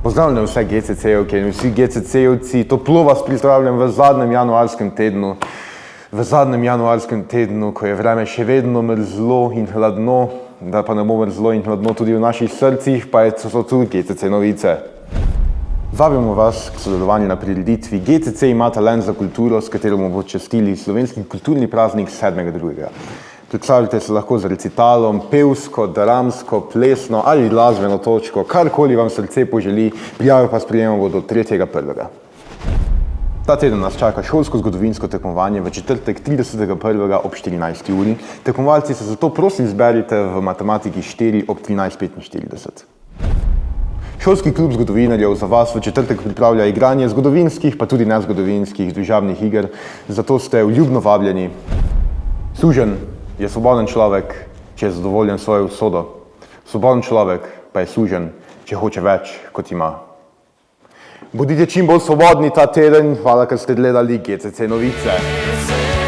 Pozdravljam vse GCC-ovke in vsi GCC-ovci, toplo vas pozdravljam v zadnjem januarskem tednu. V zadnjem januarskem tednu, ko je vreme še vedno mrzlo in hladno, da pa ne bo mrzlo in hladno tudi v naših srcih, pa so tu GCC novice. Vabimo vas k sodelovanju na prireditvi GCC ima talent za kulturo, s katero bomo častili slovenski kulturni praznik 7.2. Predstavljate se lahko z recitalom, pevsko, dramsko, plesno ali glasbeno točko, karkoli vam srce poželi, prijave pa sprejemamo do 3.1. Ta teden nas čaka šolsko zgodovinsko tekmovanje v četrtek 30.1. ob 14. uri. Tekmovalci se zato prosim zberite v matematiki 4 ob 13.45. Šolski klub zgodovinarjev za vas v četrtek pripravlja igranje zgodovinskih, pa tudi nezgodovinskih družabnih iger, zato ste vljudno vabljeni. Suženj je svoboden človek, če je zadovoljen svojo usodo. Svoboden človek pa je suženj, če hoče več, kot ima. Bodite čim bolj svobodni ta teden. Hvala, ker ste gledali GCC novice.